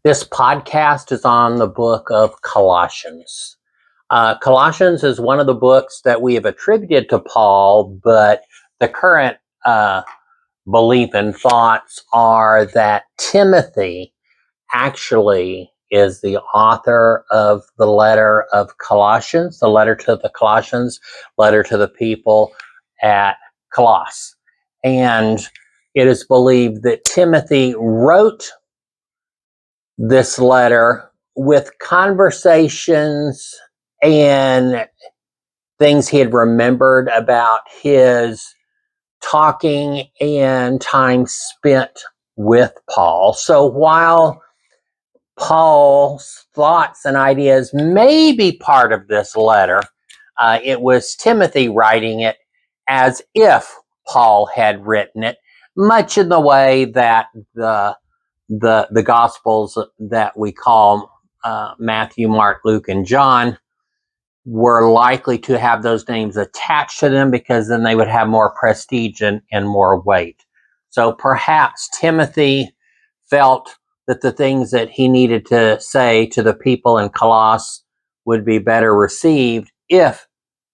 This podcast is on the book of Colossians. Colossians is one of the books that we have attributed to Paul, but the current belief and thoughts are that Timothy actually is the author of the letter of Colossians, the letter to the Colossians, letter to the people at Colosse. And it is believed that Timothy wrote this letter with conversations and things he had remembered about his talking and time spent with Paul. So while Paul's thoughts and ideas may be part of this letter, it was Timothy writing it as if Paul had written it, much in the way that the Gospels that we call Matthew, Mark, Luke, and John were likely to have those names attached to them because then they would have more prestige and more weight. So perhaps Timothy felt that the things that he needed to say to the people in Colosse would be better received if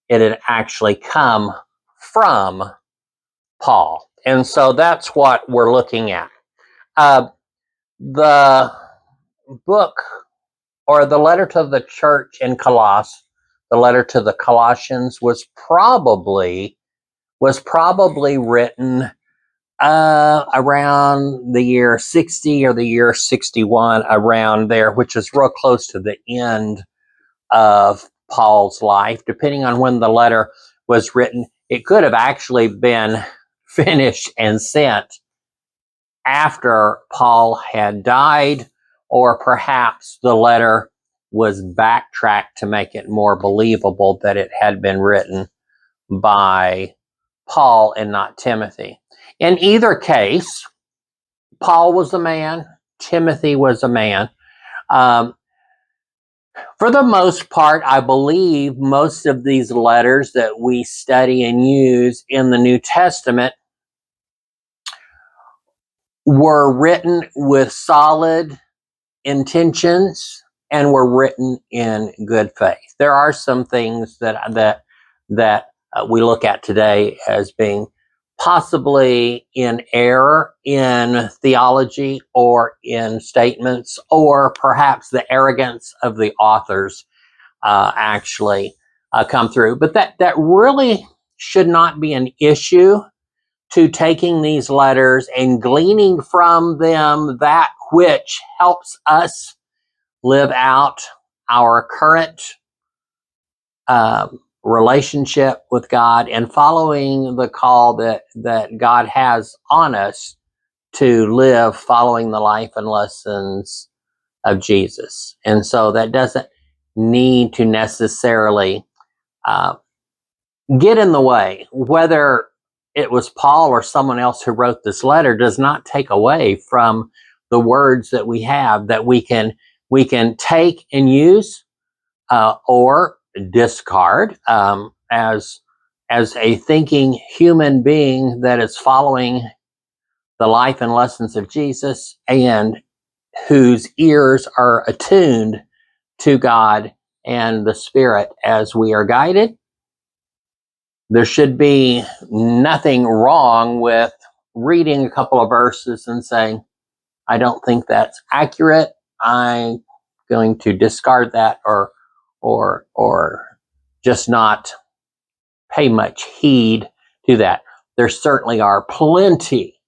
it had actually come from Paul. And so that's what we're looking at. The book or the letter to the church in Colosse, the letter to the Colossians, was probably written around the year 60 or the year 61, around there, which is real close to the end of Paul's life. Depending on when the letter was written, it could have actually been finished and sent after Paul had died, or perhaps the letter was backtracked to make it more believable that it had been written by Paul and not Timothy. In either case, Paul was a man, Timothy was a man. For the most part, I believe most of these letters that we study and use in the New Testament were written with solid intentions and were written in good faith. There are some things that we look at today as being possibly in error in theology or in statements, or perhaps the arrogance of the authors actually come through. But that really should not be an issue to taking these letters and gleaning from them that which helps us live out our current relationship with God and following the call that God has on us to live following the life and lessons of Jesus. And so that doesn't need to necessarily get in the way. Whether it was Paul or someone else who wrote this letter does not take away from the words that we have, that we can take and use or discard as a thinking human being that is following the life and lessons of Jesus and whose ears are attuned to God and the Spirit as we are guided. There should be nothing wrong with reading a couple of verses and saying, I don't think that's accurate. I'm going to discard that or just not pay much heed to that. There certainly are plenty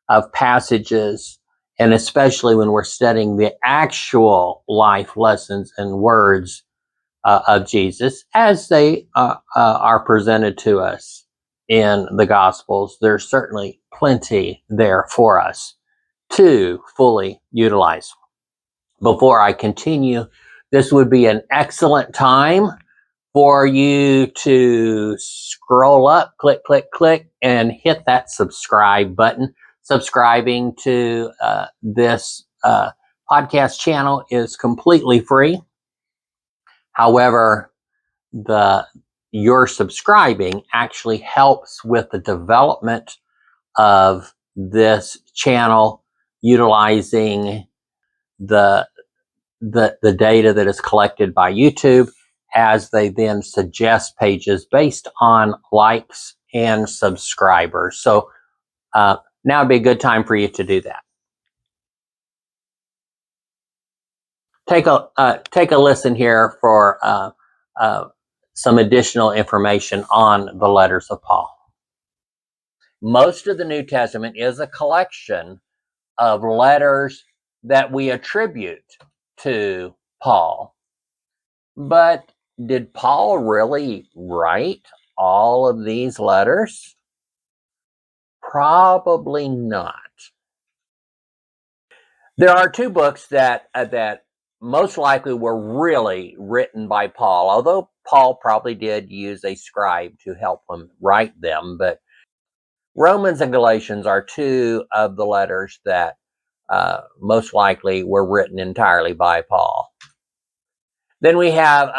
of passages, and especially when we're studying the actual life lessons and words of Jesus as they are presented to us in the Gospels, there's certainly plenty there for us to fully utilize. Before I continue, this would be an excellent time for you to scroll up, click, click, click, and hit that subscribe button. Subscribing to this podcast channel is completely free. However, your subscribing actually helps with the development of this channel, utilizing the the data that is collected by YouTube, as they then suggest pages based on likes and subscribers. So now would be a good time for you to do that. Take a listen here for some additional information on the letters of Paul. Most of the New Testament is a collection of letters that we attribute to Paul. But did Paul really write all of these letters? Probably not. There are two books that most likely were really written by Paul, although Paul probably did use a scribe to help him write them. But Romans and Galatians are two of the letters that most likely were written entirely by Paul. Then we have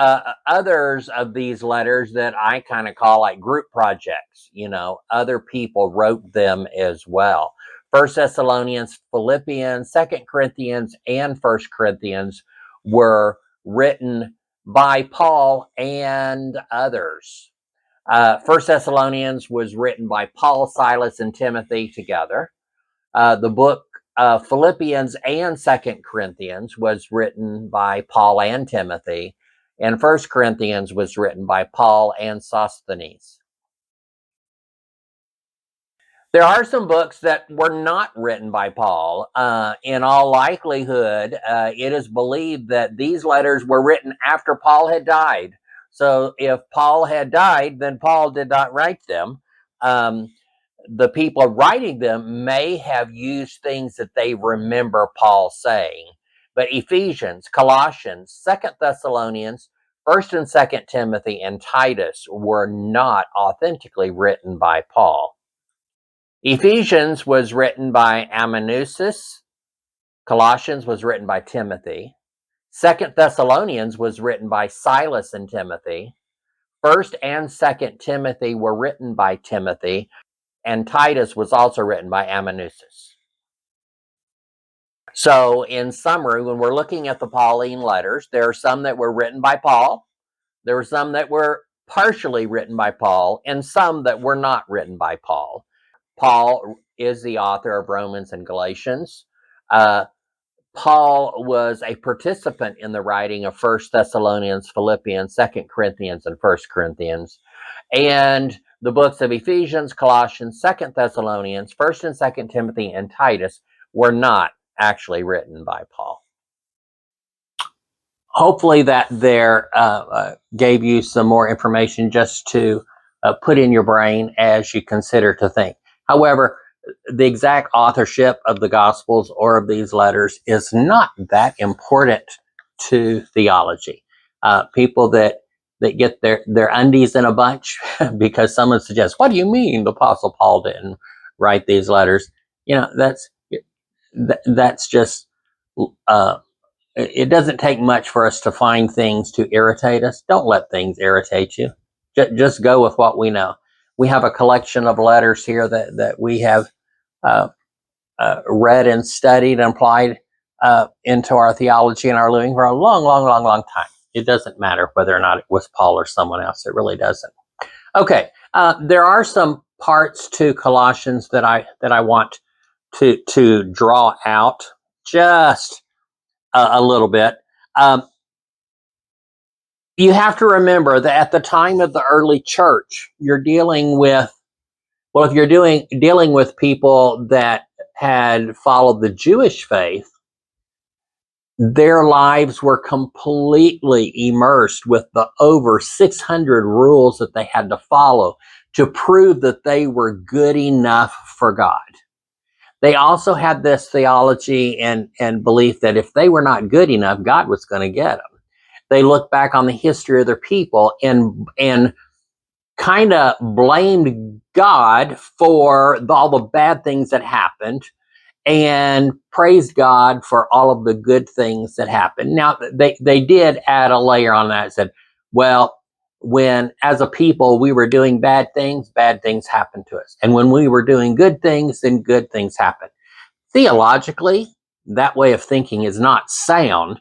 others of these letters that I kind of call like group projects. You know, other people wrote them as well. 1 Thessalonians, Philippians, 2 Corinthians, and 1 Corinthians were written by Paul and others. 1 Thessalonians was written by Paul, Silas, and Timothy together. The book Philippians and 2 Corinthians was written by Paul and Timothy, and 1 Corinthians was written by Paul and Sosthenes. There are some books that were not written by Paul. In all likelihood, it is believed that these letters were written after Paul had died. So if Paul had died, then Paul did not write them. The people writing them may have used things that they remember Paul saying. But Ephesians, Colossians, 2 Thessalonians, 1st and 2nd Timothy, and Titus were not authentically written by Paul. Ephesians was written by Amanuensis. Colossians was written by Timothy. 2nd Thessalonians was written by Silas and Timothy. 1st and 2nd Timothy were written by Timothy. And Titus was also written by Amanuensis. So, in summary, when we're looking at the Pauline letters, there are some that were written by Paul, there were some that were partially written by Paul, and some that were not written by Paul. Paul is the author of Romans and Galatians. Paul was a participant in the writing of 1 Thessalonians, Philippians, 2 Corinthians, and 1 Corinthians. And the books of Ephesians, Colossians, 2 Thessalonians, 1st and 2nd Timothy, and Titus were not actually written by Paul. Hopefully that there gave you some more information just to put in your brain as you consider to think. However, the exact authorship of the Gospels or of these letters is not that important to theology. People that get their undies in a bunch because someone suggests, what do you mean the Apostle Paul didn't write these letters? You know, that's just, it doesn't take much for us to find things to irritate us. Don't let things irritate you. Just go with what we know. We have a collection of letters here that we have read and studied and applied into our theology and our living for a long time. It doesn't matter whether or not it was Paul or someone else. It really doesn't. Okay, there are some parts to Colossians that I want to draw out just a little bit. You have to remember that at the time of the early church, you're dealing with, well, if you're dealing with people that had followed the Jewish faith, their lives were completely immersed with the over 600 rules that they had to follow to prove that they were good enough for God. They also had this theology and belief that if they were not good enough, God was going to get them. They looked back on the history of their people and kind of blamed God for all the bad things that happened and praised God for all of the good things that happened. Now, they did add a layer on that and said, well, when as a people we were doing bad things happened to us. And when we were doing good things, then good things happened. Theologically, that way of thinking is not sound.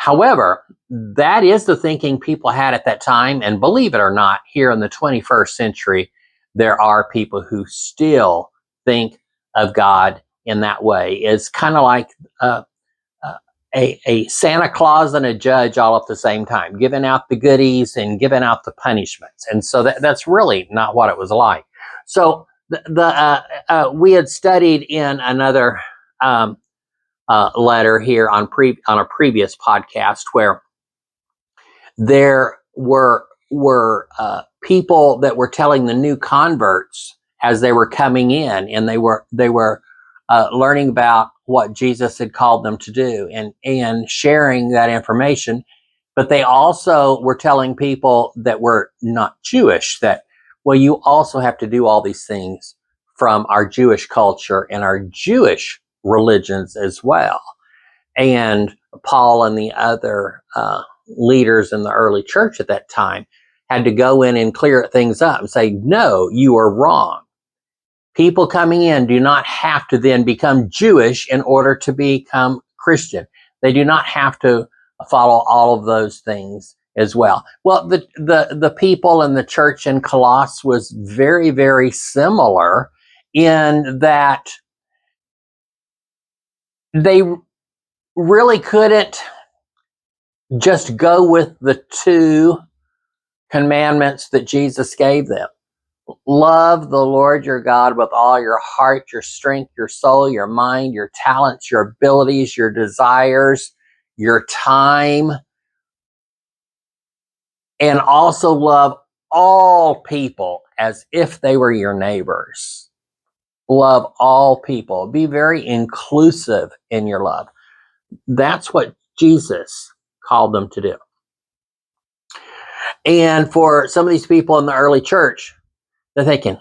However, that is the thinking people had at that time, and believe it or not, here in the 21st century, there are people who still think of God in that way. It's kind of like a Santa Claus and a judge all at the same time, giving out the goodies and giving out the punishments. And so that's really not what it was like. So we had studied in another letter here on a previous podcast where there were people that were telling the new converts as they were coming in, and they were learning about what Jesus had called them to do, and sharing that information. But they also were telling people that were not Jewish that, well, you also have to do all these things from our Jewish culture and our Jewish religions as well. And Paul and the other leaders in the early church at that time had to go in and clear things up and say, no, you are wrong. People coming in do not have to then become Jewish in order to become Christian. They do not have to follow all of those things as well. Well, the people in the church in Colosse was very, very similar in that they really couldn't just go with the two commandments that Jesus gave them. Love the Lord your God with all your heart, your strength, your soul, your mind, your talents, your abilities, your desires, your time, and also love all people as if they were your neighbors. Love all people. Be very inclusive in your love. That's what Jesus called them to do. And for some of these people in the early church, they're thinking,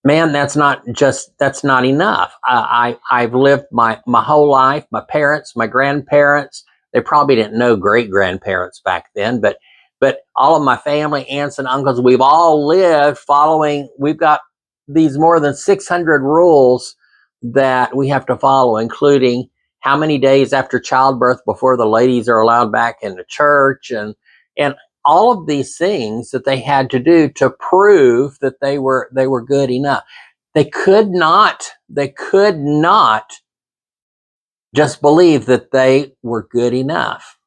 man, that's not enough. I've lived my whole life. My parents, my grandparents, they probably didn't know great grandparents back then, but all of my family, aunts and uncles, we've all lived following. We've got these more than 600 rules that we have to follow, including how many days after childbirth before the ladies are allowed back into church, and all of these things that they had to do to prove that they were good enough. They could not just believe that they were good enough,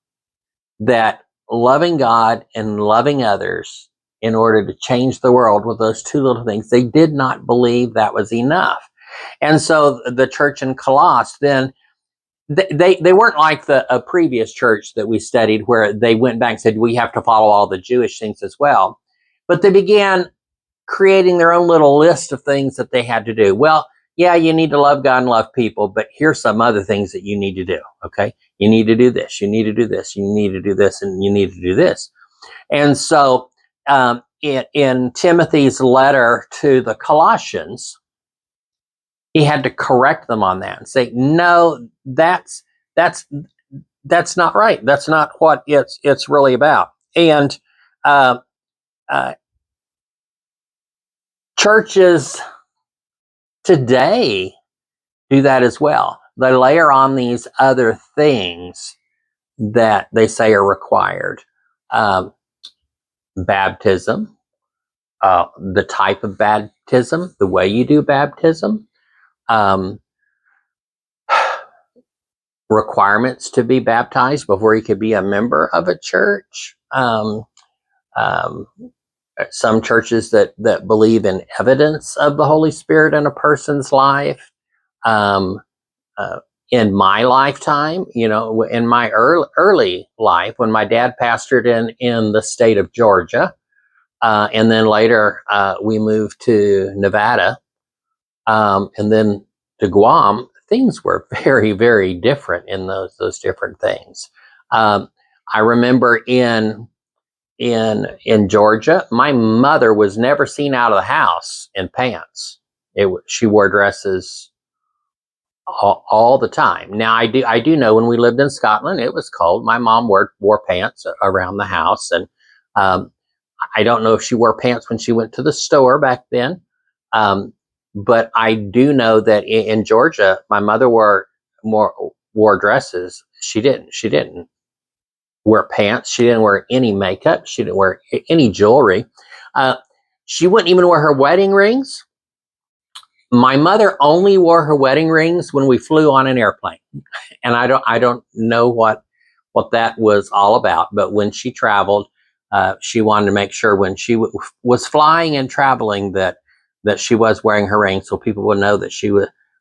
that loving God and loving others in order to change the world with those two little things, they did not believe that was enough. And so the church in Colosse then, they weren't like a previous church that we studied where they went back and said, we have to follow all the Jewish things as well. But they began creating their own little list of things that they had to do. Well, yeah, you need to love God and love people, but here's some other things that you need to do, okay? You need to do this, you need to do this, you need to do this, and you need to do this. And so in Timothy's letter to the Colossians, he had to correct them on that and say, no, that's not right. That's not what it's really about. And churches today do that as well. They layer on these other things that they say are required. Baptism, the type of baptism, the way you do baptism, requirements to be baptized before you could be a member of a church. Some churches that believe in evidence of the Holy Spirit in a person's life. In my lifetime, in my early life, when my dad pastored in the state of Georgia, and then later we moved to Nevada, and then to Guam, things were very, very different in those different things. I remember in Georgia, my mother was never seen out of the house in pants. She wore dresses all the time. Now I do know when we lived in Scotland, it was cold. My mom wore pants around the house, and I don't know if she wore pants when she went to the store back then. But I do know that in Georgia, my mother wore dresses she didn't wear pants. She didn't wear any makeup. She didn't wear any jewelry. She wouldn't even wear her wedding rings. My mother only wore her wedding rings when we flew on an airplane, and I don't know what that was all about. But when she traveled, she wanted to make sure when she was flying and traveling that she was wearing her ring, so people would know that she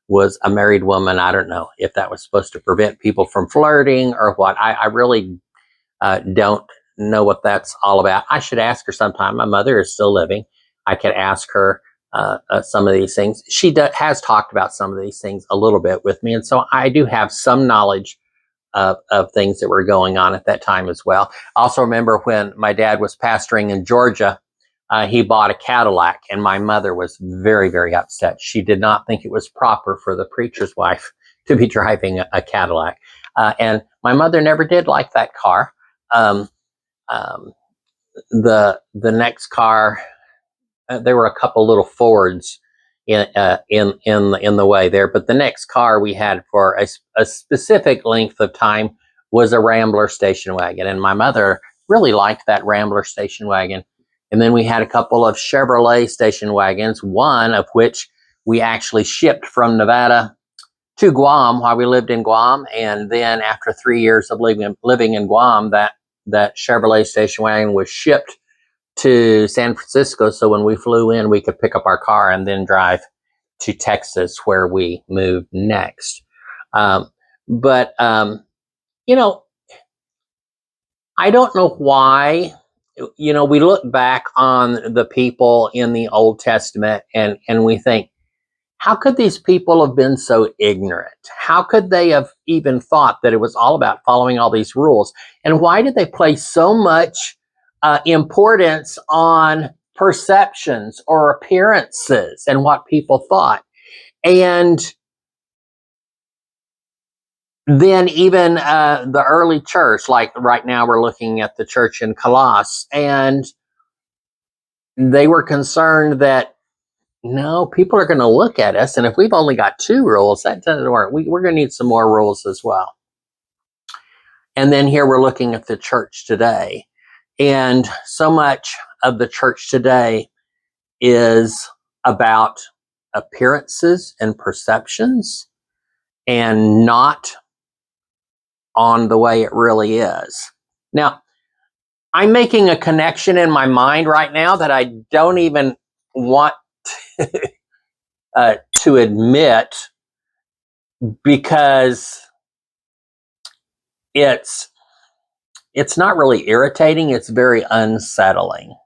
was a married woman. I don't know if that was supposed to prevent people from flirting or what. I really don't know what that's all about. I should ask her sometime. My mother is still living. I could ask her some of these things. She has talked about some of these things a little bit with me, and so I do have some knowledge of things that were going on at that time as well. I also remember when my dad was pastoring in Georgia, he bought a Cadillac, and my mother was very, very upset. She did not think it was proper for the preacher's wife to be driving a Cadillac. And my mother never did like that car. The next car, there were a couple little Fords in the way there, but the next car we had for a specific length of time was a Rambler station wagon, and my mother really liked that Rambler station wagon. And then we had a couple of Chevrolet station wagons, one of which we actually shipped from Nevada to Guam while we lived in Guam. And then after 3 years of living in Guam, that Chevrolet station wagon was shipped to San Francisco. So when we flew in, we could pick up our car and then drive to Texas, where we moved next. But I don't know why. We look back on the people in the Old Testament and we think, how could these people have been so ignorant? How could they have even thought that it was all about following all these rules? And why did they place so much importance on perceptions or appearances and what people thought? And then even the early church, like right now we're looking at the church in Colosse, and they were concerned that, no, people are going to look at us, and if we've only got 2 rules, that doesn't work. We're going to need some more rules as well. And then here we're looking at the church today, and so much of the church today is about appearances and perceptions and not on the way it really is. Now, I'm making a connection in my mind right now that I don't even want to admit, because it's not really irritating. It's very unsettling.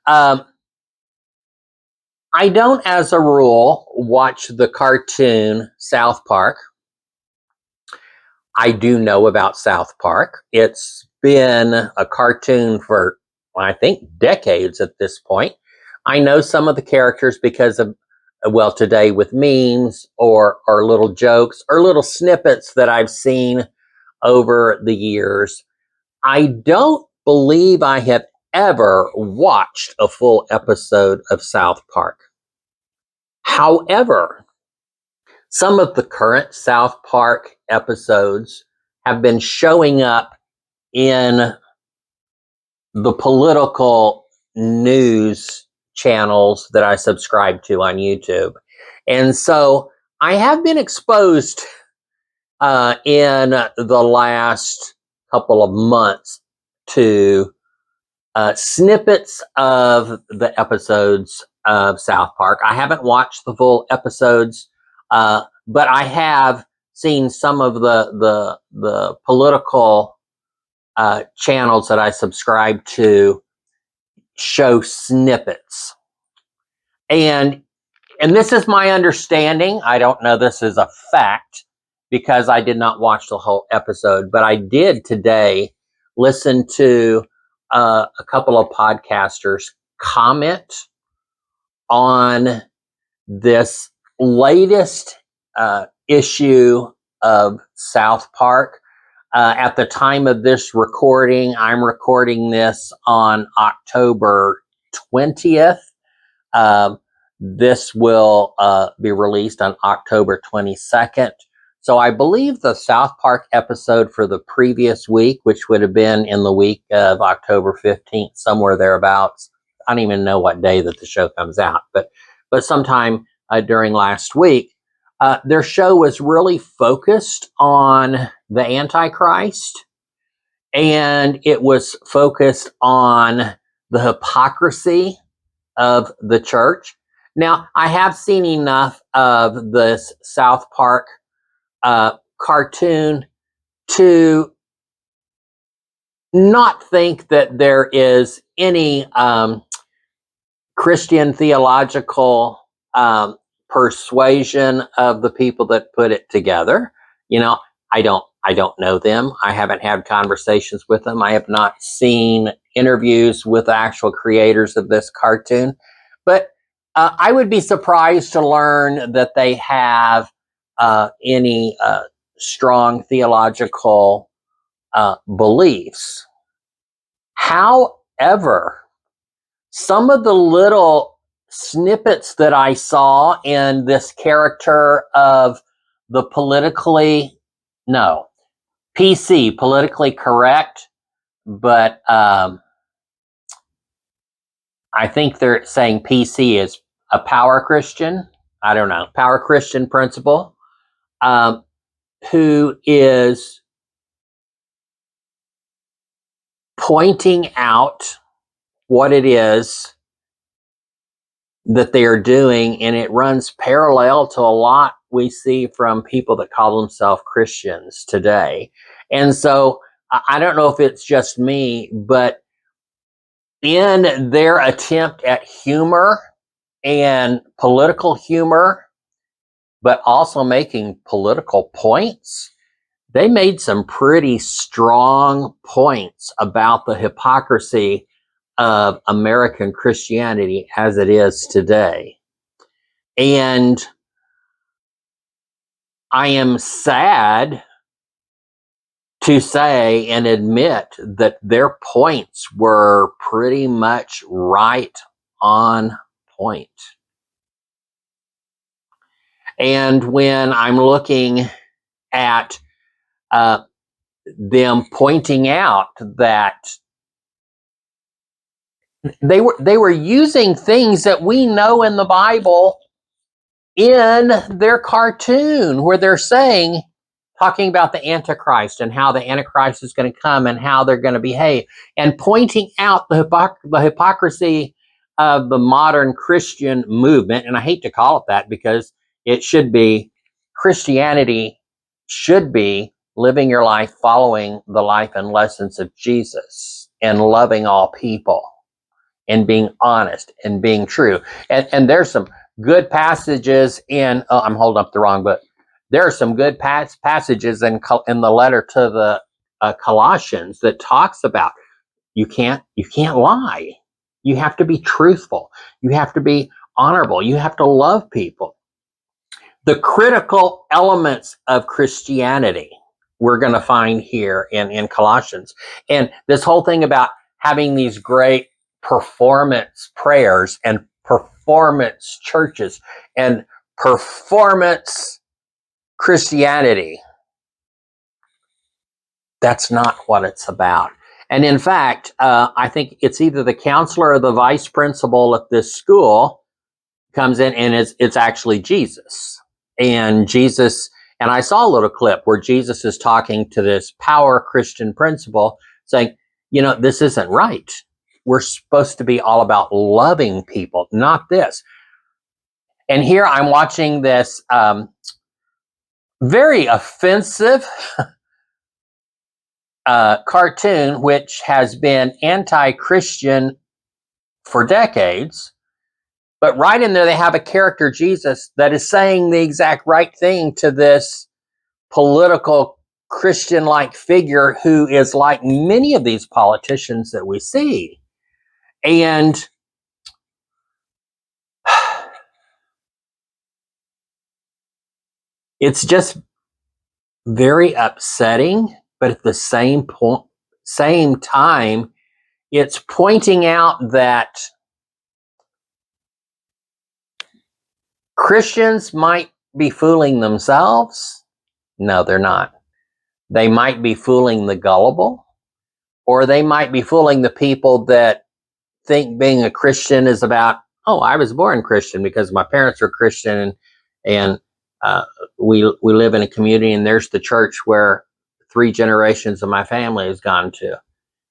I don't, as a rule, watch the cartoon South Park. I do know about South Park. It's been a cartoon for, I think, decades at this point. I know some of the characters because of, well, today with memes or little jokes or little snippets that I've seen over the years. I don't believe I have ever watched a full episode of South Park. However, some of the current South Park episodes have been showing up in the political news channels that I subscribe to on YouTube. And so I have been exposed in the last couple of months to snippets of the episodes of South Park. I haven't watched the full episodes, but I have seen some of the political channels that I subscribe to show snippets. And this is my understanding. I don't know this is a fact because I did not watch the whole episode, but I did today listen to a couple of podcasters comment on this latest issue of South Park. At the time of this recording, I'm recording this on October 20th. This will be released on October 22nd. So I believe the Southpark episode for the previous week, which would have been in the week of October 15th, somewhere thereabouts. I don't even know what day that the show comes out, but sometime during last week, their show was really focused on the Antichrist, and it was focused on the hypocrisy of the church. Now, I have seen enough of this South Park cartoon to not think that there is any Christian theological persuasion of the people that put it together. You know, I don't know them. I haven't had conversations with them. I have not seen interviews with the actual creators of this cartoon, but I would be surprised to learn that they have any strong theological beliefs. However, some of the little snippets that I saw in this character of the PC, politically correct, but I think they're saying PC is a power Christian. I don't know, power Christian principle, who is pointing out what it is that they are doing, and it runs parallel to a lot we see from people that call themselves Christians today. And so I don't know if it's just me, but in their attempt at humor and political humor, but also making political points, they made some pretty strong points about the hypocrisy of American Christianity as it is today. And I am sad to say and admit that their points were pretty much right on point. And when I'm looking at them pointing out that they were using things that we know in the Bible in their cartoon, where they're talking about the Antichrist and how the Antichrist is going to come and how they're going to behave, and pointing out the hypocrisy of the modern Christian movement. And I hate to call it that, because it should be Christianity should be living your life following the life and lessons of Jesus and loving all people and being honest and being true. And there's some good passages in, I'm holding up the wrong book. There are some good passages in the letter to the Colossians that talks about you can't lie. You have to be truthful. You have to be honorable. You have to love people. The critical elements of Christianity we're going to find here in Colossians. And this whole thing about having these great performance prayers and performance churches and performance Christianity, that's not what it's about. And in fact, I think it's either the counselor or the vice principal at this school comes in, and it's actually Jesus. And Jesus, and I saw a little clip where Jesus is talking to this power Christian principal saying, this isn't right. We're supposed to be all about loving people, not this. And here I'm watching this very offensive cartoon, which has been anti-Christian for decades. But right in there, they have a character, Jesus, that is saying the exact right thing to this political Christian-like figure who is like many of these politicians that we see. And it's just very upsetting, but at the same time, it's pointing out that Christians might be fooling themselves, No, they're not. They might be fooling the gullible, or they might be fooling the people that think being a Christian is about, oh, I was born Christian because my parents were Christian, and we live in a community, and there's the church where 3 generations of my family has gone to.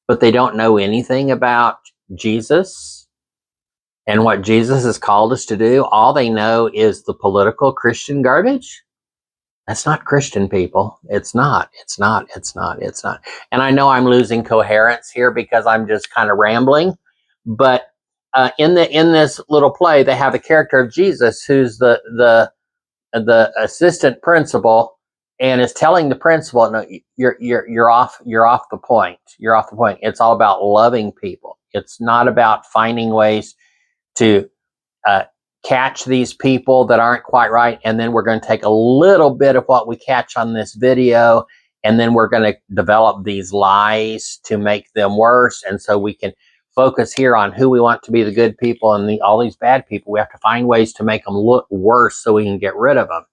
But they don't know anything about Jesus and what Jesus has called us to do. All they know is the political Christian garbage. That's not Christian, people. It's not. And I know I'm losing coherence here because I'm just kind of rambling. But in this little play, they have a character of Jesus who's the assistant principal, and is telling the principal, "No, you're off the point. You're off the point. It's all about loving people. It's not about finding ways to catch these people that aren't quite right, and then we're going to take a little bit of what we catch on this video, and then we're going to develop these lies to make them worse, and so we can focus here on who we want to be the good people, and all these bad people, we have to find ways to make them look worse so we can get rid of them."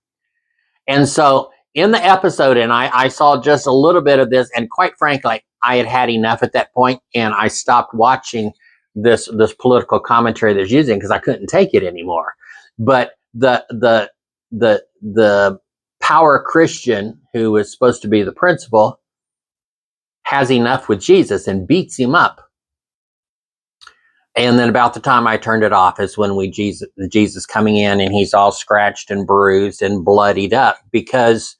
And so in the episode, and I saw just a little bit of this, and quite frankly, I had enough at that point, and I stopped watching this political commentary that's using because I couldn't take it anymore. But the power Christian who is supposed to be the principal has enough with Jesus and beats him up. And then about the time I turned it off is when Jesus coming in, and he's all scratched and bruised and bloodied up, because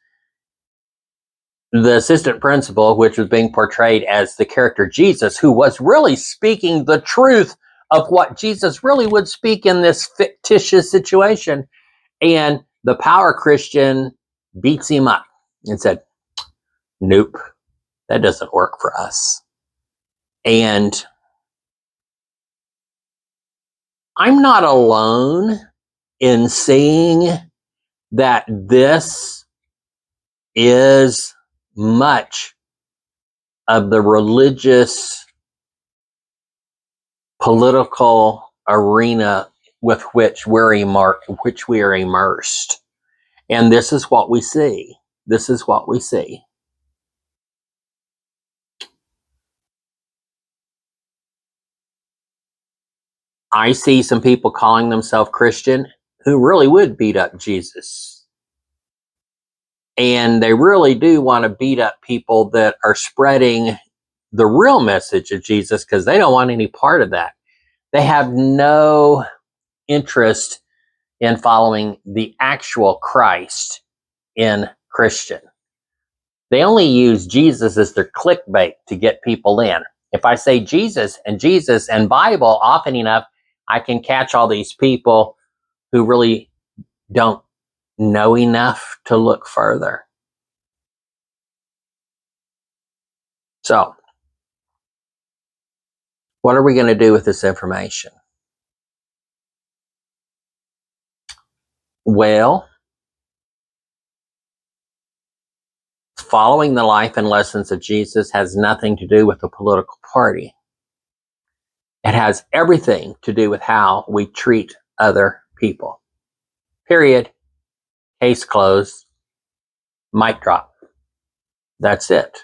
the assistant principal, which was being portrayed as the character Jesus, who was really speaking the truth of what Jesus really would speak in this fictitious situation, and the power Christian beats him up and said, "Nope, that doesn't work for us." And I'm not alone in seeing that this is much of the religious political arena with which we are immersed. And this is what we see. This is what we see. I see some people calling themselves Christian who really would beat up Jesus. And they really do want to beat up people that are spreading the real message of Jesus, because they don't want any part of that. They have no interest in following the actual Christ in Christian. They only use Jesus as their clickbait to get people in. If I say Jesus and Bible often enough, I can catch all these people who really don't know enough to look further. So, what are we going to do with this information? Well, following the life and lessons of Jesus has nothing to do with the political party. It has everything to do with how we treat other people. Period. Case closed. Mic drop. That's it.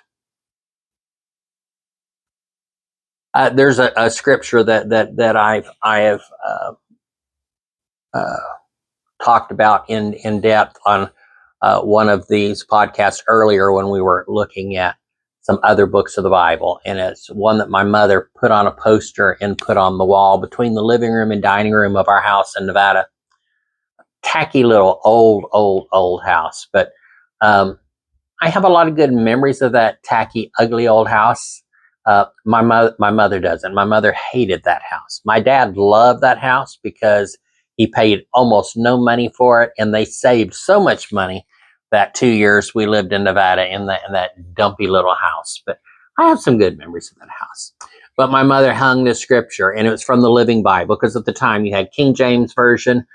There's a scripture that I have talked about in depth on one of these podcasts earlier when we were looking at some other books of the Bible, and it's one that my mother put on a poster and put on the wall between the living room and dining room of our house in Nevada. Tacky little old house, but I have a lot of good memories of that tacky, ugly old house. My mother doesn't. My mother hated that house. My dad loved that house because he paid almost no money for it, and they saved so much money that 2 years we lived in Nevada in that dumpy little house. But I have some good memories of that house. But my mother hung this scripture, and it was from the Living Bible, because at the time you had King James Version,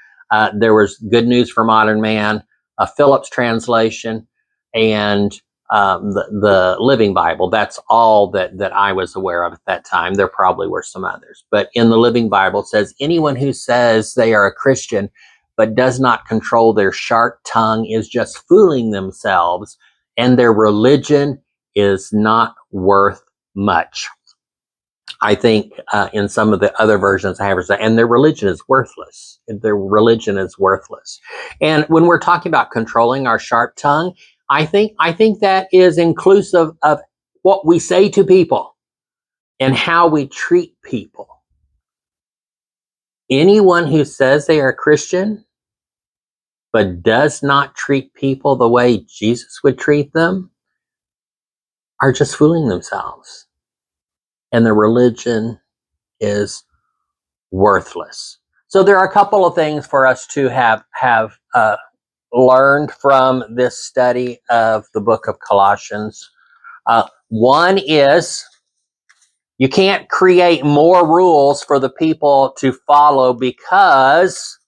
there was Good News for Modern Man, a Phillips translation, and the Living Bible. That's all that I was aware of at that time. There probably were some others. But in the Living Bible, it says, anyone who says they are a Christian but does not control their sharp tongue is just fooling themselves, and their religion is not worth much. I think in some of the other versions I have, and their religion is worthless. Their religion is worthless. And when we're talking about controlling our sharp tongue, I think that is inclusive of what we say to people and how we treat people. Anyone who says they are Christian but does not treat people the way Jesus would treat them are just fooling themselves. And their religion is worthless. So there are a couple of things for us to have learned from this study of the book of Colossians. One is you can't create more rules for the people to follow because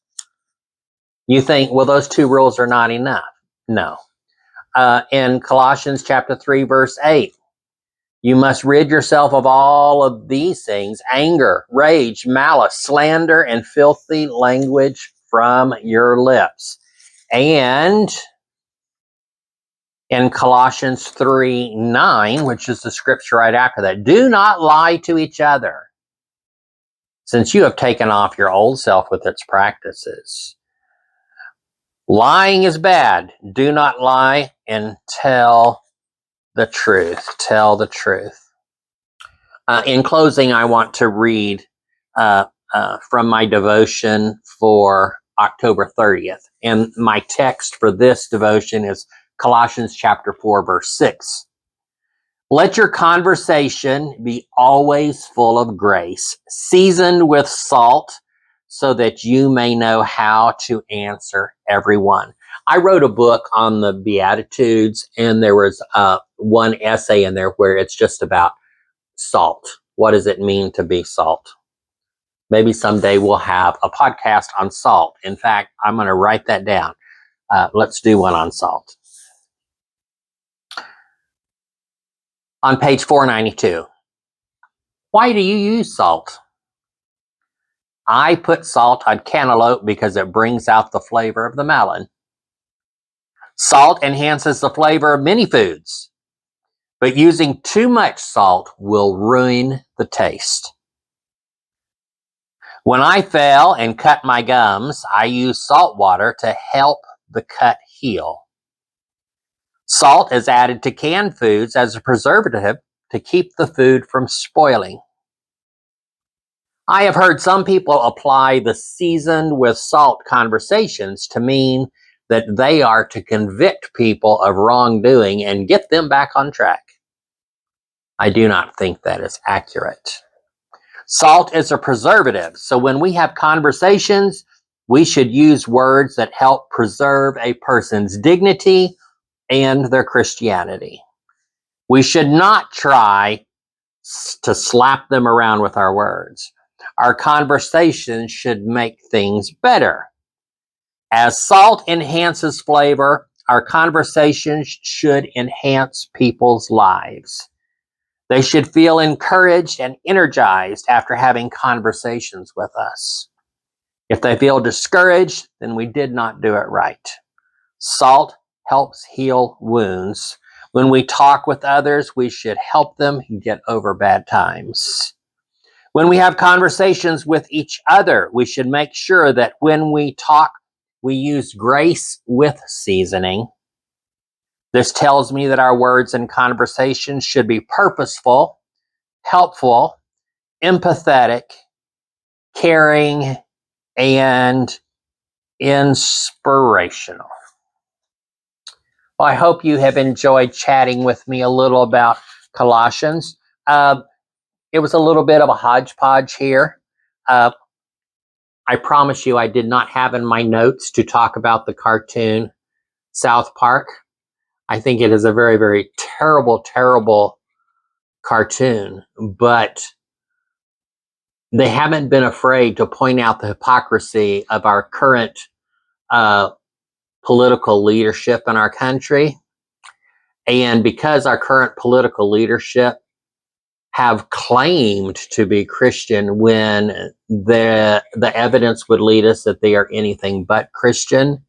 you think, well, those 2 rules are not enough. No. In Colossians chapter 3, verse 8, you must rid yourself of all of these things: anger, rage, malice, slander, and filthy language from your lips. And in Colossians 3:9, which is the scripture right after that, do not lie to each other, since you have taken off your old self with its practices. Lying is bad. Do not lie, and tell the truth. Tell the truth. In closing, I want to read from my devotion for October 30th. And my text for this devotion is Colossians chapter 4, verse 6. Let your conversation be always full of grace, seasoned with salt, so that you may know how to answer everyone. I wrote a book on the Beatitudes, and there was one essay in there where it's just about salt. What does it mean to be salt? Maybe someday we'll have a podcast on salt. In fact, I'm going to write that down. Let's do one on salt. On page 492, why do you use salt? I put salt on cantaloupe because it brings out the flavor of the melon. Salt enhances the flavor of many foods, but using too much salt will ruin the taste. When I fell and cut my gums, I used salt water to help the cut heal. Salt is added to canned foods as a preservative to keep the food from spoiling. I have heard some people apply the seasoned with salt conversations to mean that they are to convict people of wrongdoing and get them back on track. I do not think that is accurate. Salt is a preservative, so when we have conversations, we should use words that help preserve a person's dignity and their Christianity. We should not try to slap them around with our words. Our conversations should make things better. As salt enhances flavor, our conversations should enhance people's lives. They should feel encouraged and energized after having conversations with us. If they feel discouraged, then we did not do it right. Salt helps heal wounds. When we talk with others, we should help them get over bad times. When we have conversations with each other, we should make sure that when we talk, we use grace with seasoning. This tells me that our words and conversations should be purposeful, helpful, empathetic, caring, and inspirational. Well, I hope you have enjoyed chatting with me a little about Colossians. It was a little bit of a hodgepodge here. I promise you I did not have in my notes to talk about the cartoon Southpark. I think it is a very, very terrible, terrible cartoon, but they haven't been afraid to point out the hypocrisy of our current political leadership in our country. And because our current political leadership have claimed to be Christian when the evidence would lead us that they are anything but Christian.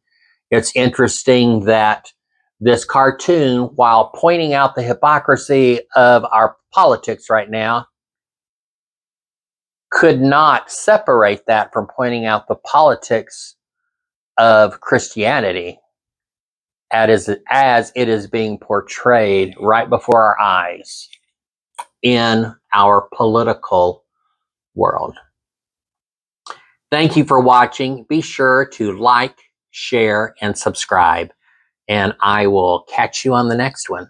It's interesting that this cartoon, while pointing out the hypocrisy of our politics right now, could not separate that from pointing out the politics of Christianity as it is being portrayed right before our eyes in our political world. Thank you for watching. Be sure to like, share, and subscribe, and I will catch you on the next one.